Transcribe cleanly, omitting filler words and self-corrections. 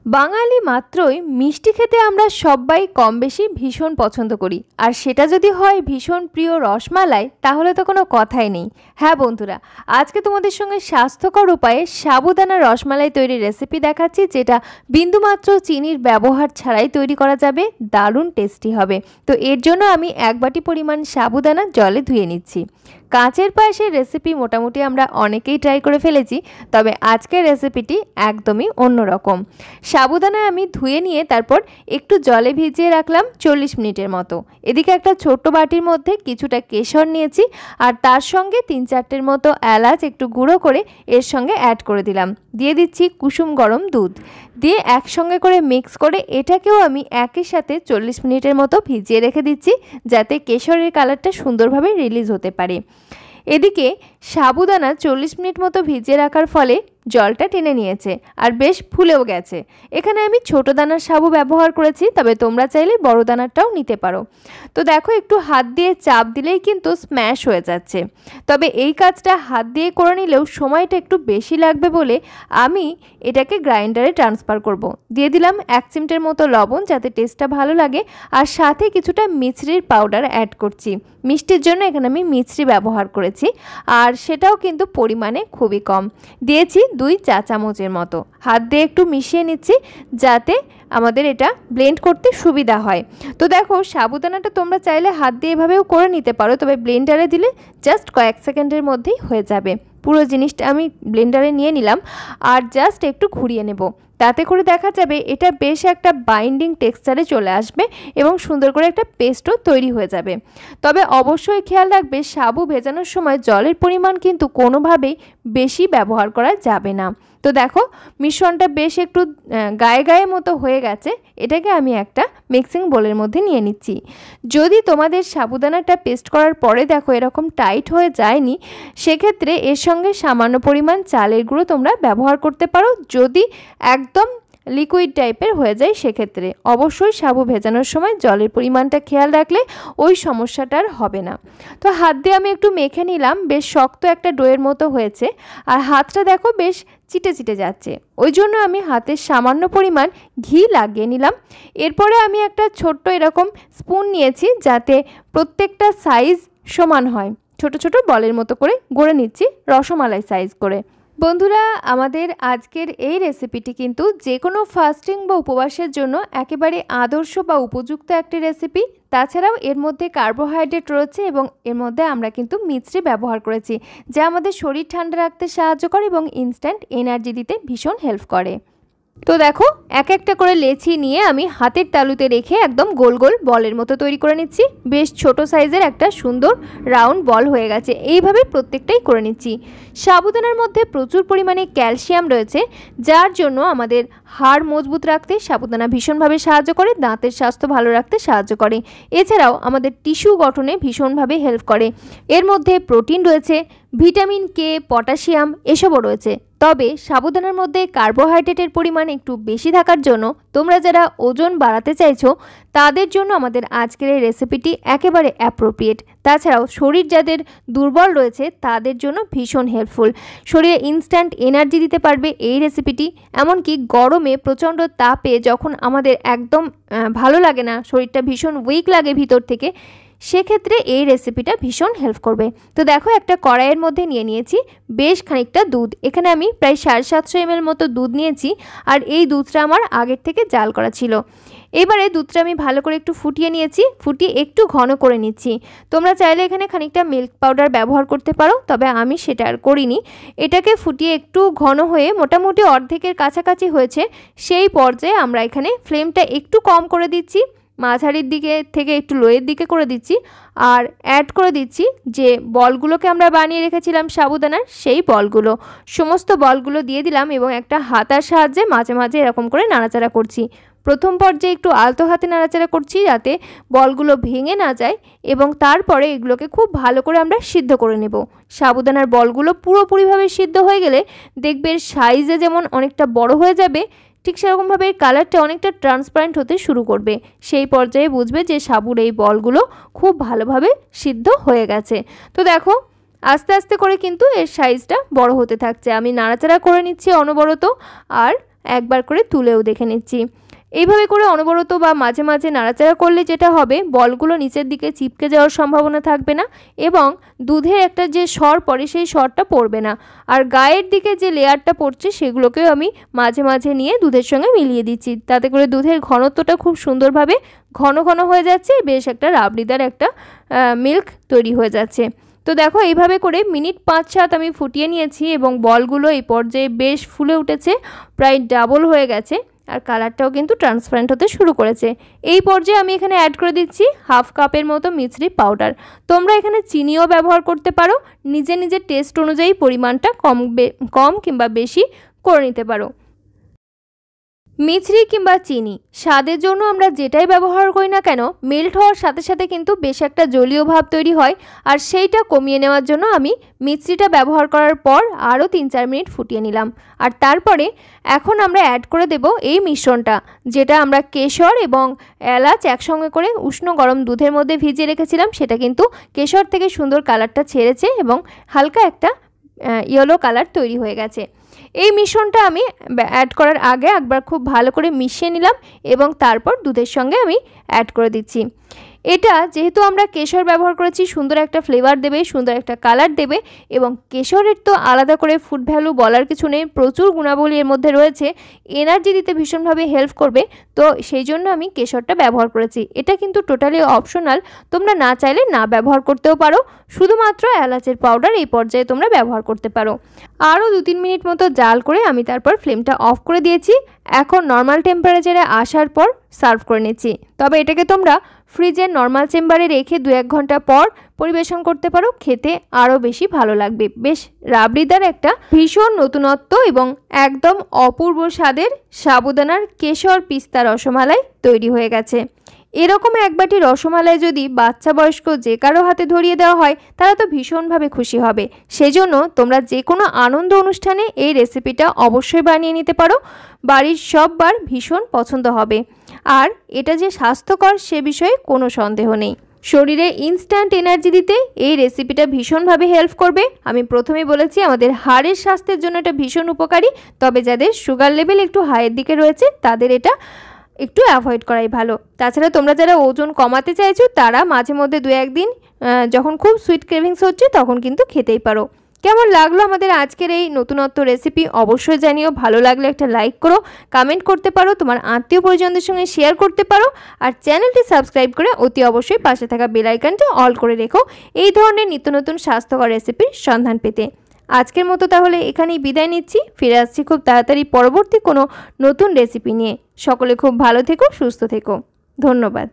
বাঙালি মাত্রই মিষ্টি খেতে আমরা সবাই কম বেশি ভীষণ পছন্দ করি। আর সেটা যদি হয় ভীষণ প্রিয় রসমালাই, তাহলে তো কোনো কথাই নেই। হ্যাঁ বন্ধুরা, আজকে তোমাদের সঙ্গে স্বাস্থ্যকর উপায়ে সাবুদানা রসমালাই তৈরির রেসিপি দেখাচ্ছি, যেটা বিন্দুমাত্র চিনির ব্যবহার ছাড়াই তৈরি করা যাবে। দারুণ টেস্টি হবে। তো এর জন্য আমি 1 বাটি পরিমাণ সাবুদানা জলে ধুয়ে নিচ্ছি। কাঁচের পায়েসের রেসিপি মোটামুটি আমরা অনেকেই ট্রাই করে ফেলেছি, তবে আজকের রেসিপিটি একদমই অন্যরকম। সাবুদানা আমি ধুয়ে নিয়ে তারপর একটু জলে ভিজিয়ে রাখলাম 40 মিনিটের মতো। এদিকে একটা ছোট্ট বাটির মধ্যে কিছুটা কেশর নিয়েছি, আর তার সঙ্গে 3-4টের মতো এলাচ একটু গুঁড়ো করে এর সঙ্গে অ্যাড করে দিলাম। দিয়ে দিচ্ছি কুসুম গরম দুধ, দিয়ে একসঙ্গে করে মিক্স করে এটাকেও আমি একই সাথে 40 মিনিটের মতো ভিজিয়ে রেখে দিচ্ছি, যাতে কেশরের কালারটা সুন্দরভাবে রিলিজ হতে পারে। এদিকে সাবুদানা 40 মিনিট মতো ভিজিয়ে রাখার ফলে জলটা টেনে নিয়েছে আর বেশ ফুলেও গেছে। এখানে আমি ছোট দানার সাবু ব্যবহার করেছি, তবে তোমরা চাইলে বড় দানারটাও নিতে পারো। তো দেখো, একটু হাত দিয়ে চাপ দিলেই কিন্তু স্ম্যাশ হয়ে যাচ্ছে। তবে এই কাজটা হাত দিয়ে করে নিলেও সময়টা একটু বেশি লাগবে বলে আমি এটাকে গ্রাইন্ডারে ট্রান্সফার করব। দিয়ে দিলাম 1 চিমটের মতো লবণ, যাতে টেস্টটা ভালো লাগে, আর সাথে কিছুটা মিছরির পাউডার অ্যাড করছি। মিষ্টির জন্য এখানে আমি মিছরি ব্যবহার করেছি, আর সেটাও কিন্তু পরিমাণে খুবই কম। দিয়েছি 2 চা চামচের মতো। হাত দিয়ে একটু মিশিয়ে নিচ্ছি, যাতে আমাদের এটা ব্লেন্ড করতে সুবিধা হয়। তো দেখো, সাবুদানাটা তোমরা চাইলে হাত দিয়ে এভাবেও করে নিতে পারো, তবে ব্লেন্ডারে দিলে জাস্ট কয়েক সেকেন্ডের মধ্যেই হয়ে যাবে। পুরো জিনিসটা আমি ব্লেন্ডারে নিয়ে নিলাম, আর জাস্ট একটু ঘুরিয়ে নেব। তাতে করে দেখা যাবে এটা বেশ একটা বাইন্ডিং টেক্সচারে চলে আসবে এবং সুন্দর করে একটা পেস্টও তৈরি হয়ে যাবে। তবে অবশ্যই খেয়াল রাখবে, সাবু ভেজানোর সময় জলের পরিমাণ কিন্তু কোনোভাবেই বেশি ব্যবহার করা যাবে না। তো দেখো, মিশ্রণটা বেশ একটু গায়ে গায়ে মতো হয়ে গেছে। এটাকে আমি একটা মিক্সিং বোলের মধ্যে নিয়ে নিচ্ছি। যদি তোমাদের সাবুদানাটা পেস্ট করার পরে দেখো এরকম টাইট হয়ে যায়নি, সেক্ষেত্রে এর সঙ্গে সামান্য পরিমাণ চালের গুঁড়ো তোমরা ব্যবহার করতে পারো। যদি একদম লিকুইড টাইপের হয়ে যায়, সেক্ষেত্রে অবশ্যই সাবু ভেজানোর সময় জলের পরিমাণটা খেয়াল রাখলে ওই সমস্যাটার হবে না। তো হাত দিয়ে আমি একটু মেখে নিলাম। বেশ শক্ত একটা ডোয়ের মতো হয়েছে, আর হাতটা দেখো বেশ চিটে চিটে যাচ্ছে। ওই জন্য আমি হাতে সামান্য পরিমাণ ঘি লাগিয়ে নিলাম। এরপরে আমি একটা ছোট্ট এরকম স্পুন নিয়েছি, যাতে প্রত্যেকটা সাইজ সমান হয়। ছোট ছোট বলের মতো করে গড়ে নিচ্ছি, রসমালাই সাইজ করে। বন্ধুরা, আমাদের আজকের এই রেসিপিটি কিন্তু যে কোনো ফাস্টিং বা উপবাসের জন্য একেবারে আদর্শ বা উপযুক্ত একটি রেসিপি। তাছাড়াও এর মধ্যে কার্বোহাইড্রেট রয়েছে, এবং এর মধ্যে আমরা কিন্তু মিছরি ব্যবহার করেছি, যা আমাদের শরীর ঠান্ডা রাখতে সাহায্য করে এবং ইনস্ট্যান্ট এনার্জি দিতে ভীষণ হেল্প করে। তো দেখো, এক একটা করে লেচি নিয়ে আমি হাতের তালুতে রেখে একদম গোল গোল বলের মতো তৈরি করে নিচ্ছি। বেশ ছোট সাইজের একটা সুন্দর রাউন্ড বল হয়ে গেছে। এইভাবে প্রত্যেকটাই করে নিচ্ছি। সাবুদানার মধ্যে প্রচুর পরিমাণে ক্যালসিয়াম রয়েছে, যার জন্য আমাদের হাড় মজবুত রাখতে সাবুদানা ভীষণভাবে সাহায্য করে, দাঁতের স্বাস্থ্য ভালো রাখতে সাহায্য করে। এছাড়াও আমাদের টিস্যু গঠনে ভীষণভাবে হেল্প করে। এর মধ্যে প্রোটিন রয়েছে, ভিটামিন কে, পটাশিয়াম এসবও রয়েছে। তবে সাবুদানার মধ্যে কার্বোহাইড্রেটের পরিমাণ একটু বেশি থাকার জন্য তোমরা যারা ওজন বাড়াতে চাইছো, তাদের জন্য আমাদের আজকের এই রেসিপিটি একেবারে অ্যাপ্রোপ্রিয়েট। তাছাড়াও শরীর যাদের দুর্বল রয়েছে, তাদের জন্য ভীষণ হেল্পফুল। শরীরে ইনস্ট্যান্ট এনার্জি দিতে পারবে এই রেসিপিটি। এমনকি গরমে প্রচণ্ড তাপে যখন আমাদের একদম ভালো লাগে না, শরীরটা ভীষণ উইক লাগে ভিতর থেকে, সেক্ষেত্রে এই রেসিপিটা ভীষণ হেল্প করবে। তো দেখো, একটা কড়াইয়ের মধ্যে নিয়ে নিয়েছি বেশ খানিকটা দুধ। এখানে আমি প্রায় 750 ml মতো দুধ নিয়েছি, আর এই দুধটা আমার আগের থেকে জাল করা ছিল। এবারে দুধটা আমি ভালো করে একটু ফুটিয়ে নিয়েছি, ফুটিয়ে একটু ঘন করে নিচ্ছি। তোমরা চাইলে এখানে খানিকটা মিল্ক পাউডার ব্যবহার করতে পারো, তবে আমি সেটা আর করিনি। এটাকে ফুটিয়ে একটু ঘন হয়ে মোটামুটি অর্ধেকের কাছাকাছি হয়েছে। সেই পর্যায়ে আমরা এখানে ফ্লেমটা একটু কম করে দিচ্ছি, মাঝারির দিকে থেকে একটু লোয়ের দিকে করে দিচ্ছি, আর অ্যাড করে দিচ্ছি যে বলগুলোকে আমরা বানিয়ে রেখেছিলাম সাবুদানার, সেই বলগুলো, সমস্ত বলগুলো দিয়ে দিলাম, এবং একটা হাতার সাহায্যে মাঝে মাঝে এরকম করে নাড়াচাড়া করছি। প্রথম পর্যায়ে একটু আলতো হাতে নাড়াচাড়া করছি, যাতে বলগুলো ভেঙে না যায়, এবং তারপরে এগুলোকে খুব ভালো করে আমরা সিদ্ধ করে নেব। সাবুদানার বলগুলো পুরোপুরিভাবে সিদ্ধ হয়ে গেলে দেখবে সাইজে যেমন অনেকটা বড় হয়ে যাবে, ঠিক সেরকমভাবে কালারটা অনেকটা ট্রান্সপারেন্ট হতে শুরু করবে। সেই পর্যায়ে বুঝবে যে সাবুর এই বলগুলো খুব ভালোভাবে সিদ্ধ হয়ে গেছে। তো দেখো, আস্তে আস্তে করে কিন্তু এর সাইজটা বড় হতে থাকছে। আমি নাড়াচাড়া করে নিচ্ছি অনবরত, আর একবার করে তুলেও দেখে নিচ্ছি। এইভাবে করে অনবরত বা মাঝে মাঝে নাড়াচাড়া করলে যেটা হবে, বলগুলো নিচের দিকে চিপকে যাওয়ার সম্ভাবনা থাকবে না এবং দুধের একটা যে সর পড়ে সেই সরটা পড়বে না। আর গায়ের দিকে যে লেয়ারটা পড়ছে সেগুলোকেও আমি মাঝে মাঝে নিয়ে দুধের সঙ্গে মিলিয়ে দিচ্ছি, তাতে করে দুধের ঘনত্বটা খুব সুন্দরভাবে ঘন ঘন হয়ে যাচ্ছে, বেশ একটা রাবড়িদার একটা মিল্ক তৈরি হয়ে যাচ্ছে। তো দেখো এইভাবে করে মিনিট 5-7 আমি ফুটিয়ে নিয়েছি এবং বলগুলো এই পর্যায়ে বেশ ফুলে উঠেছে, প্রায় ডাবল হয়ে গেছে আর কালারটাও কিন্তু ট্রান্সপারেন্ট হতে শুরু করেছে। এই পর্যায়ে আমি এখানে অ্যাড করে দিচ্ছি হাফ কাপের মতো মিছরি পাউডার। তোমরা এখানে চিনিও ব্যবহার করতে পারো, নিজে নিজের টেস্ট অনুযায়ী পরিমাণটা কম কিংবা বেশি করে নিতে পারো। মিছরি কিংবা চিনি স্বাদের জন্য আমরা যেটাই ব্যবহার করি না কেন, মেল্ট হওয়ার সাথে সাথে কিন্তু বেশ একটা জলীয় ভাব তৈরি হয়, আর সেইটা কমিয়ে নেওয়ার জন্য আমি মিছরিটা ব্যবহার করার পর আরও 3-4 মিনিট ফুটিয়ে নিলাম। আর তারপরে এখন আমরা অ্যাড করে দেব এই মিশ্রণটা, যেটা আমরা কেশর এবং এলাচ একসঙ্গে করে উষ্ণ গরম দুধের মধ্যে ভিজিয়ে রেখেছিলাম। সেটা কিন্তু কেশর থেকে সুন্দর কালারটা ছেড়েছে এবং হালকা একটা ইয়েলো কালার তৈরি হয়ে গেছে। এই মিশ্রণটা আমি অ্যাড করার আগে একবার খুব ভালো করে মিশিয়ে নিলাম এবং তারপর দুধের সঙ্গে আমি অ্যাড করে দিচ্ছি। এটা যেহেতু আমরা কেশর ব্যবহার করেছি, সুন্দর একটা ফ্লেভার দেবে, সুন্দর একটা কালার দেবে এবং কেশরের তো আলাদা করে ফুড ভ্যালু বলার কিছু নেই, প্রচুর গুণাবলী এর মধ্যে রয়েছে, এনার্জি দিতে ভীষণভাবে হেল্প করবে। তো সেই জন্য আমি কেশরটা ব্যবহার করেছি। এটা কিন্তু টোটালি অপশনাল, তোমরা না চাইলে না ব্যবহার করতেও পারো, শুধুমাত্র এলাচের পাউডার এই পর্যায়ে তোমরা ব্যবহার করতে পারো। আরও 2-3 মিনিট মতো জাল করে আমি তারপর ফ্লেমটা অফ করে দিয়েছি। এখন নর্মাল টেম্পারেচারে আসার পর সার্ভ করে নিচ্ছি। তবে এটাকে তোমরা ফ্রিজের নর্মাল চেম্বারে রেখে 2-1 ঘন্টা পর পরিবেশন করতে পারো, খেতে আরও বেশি ভালো লাগবে। বেশ রাবড়িদার একটা ভীষণ নতুনত্ব এবং একদম অপূর্ব স্বাদের সাবুদানার কেশর পিস্তা রসমালাই তৈরি হয়ে গেছে। এরকম এক বাটি রসমালাই যদি বাচ্চা বয়স্ক যে কারো হাতে ধরিয়ে দেওয়া হয়, তারা তো ভীষণভাবে খুশি হবে। সেজন্য তোমরা যে কোনো আনন্দ অনুষ্ঠানে এই রেসিপিটা অবশ্যই বানিয়ে নিতে পারো, বাড়ির সববার ভীষণ পছন্দ হবে। আর এটা যে স্বাস্থ্যকর সে বিষয়ে কোনো সন্দেহ নেই। শরীরে ইনস্ট্যান্ট এনার্জি দিতে এই রেসিপিটা ভীষণভাবে হেল্প করবে। আমি প্রথমেই বলেছি আমাদের হাড়ের স্বাস্থ্যের জন্য এটা ভীষণ উপকারী, তবে যাদের সুগার লেভেল একটু হাইয়ের দিকে রয়েছে তাদের এটা একটু অ্যাভয়েড করাই ভালো। তাছাড়া তোমরা যারা ওজন কমাতে চাইছো তারা মাঝে মধ্যে 2-1 দিন যখন খুব সুইট ক্রেভিংস হচ্ছে তখন কিন্তু খেতেই পারো। কেমন লাগলো আমাদের আজকের এই নতুনত্ব রেসিপি অবশ্যই জানিও। ভালো লাগলে একটা লাইক করো, কমেন্ট করতে পারো, তোমার আত্মীয় পরিজনদের সঙ্গে শেয়ার করতে পারো, আর চ্যানেলটি সাবস্ক্রাইব করে অতি অবশ্যই পাশে থাকা বেল আইকনটি অল করে রেখো এই ধরনের নিত্য নতুন স্বাস্থ্যকর রেসিপির সন্ধান পেতে। আজকের মতো তাহলে এখানেই বিদায় নিচ্ছি, ফিরে আসছি খুব তাড়াতাড়ি পরবর্তী কোনো নতুন রেসিপি নিয়ে। সকলে খুব ভালো থেকো, সুস্থ থেকো, ধন্যবাদ।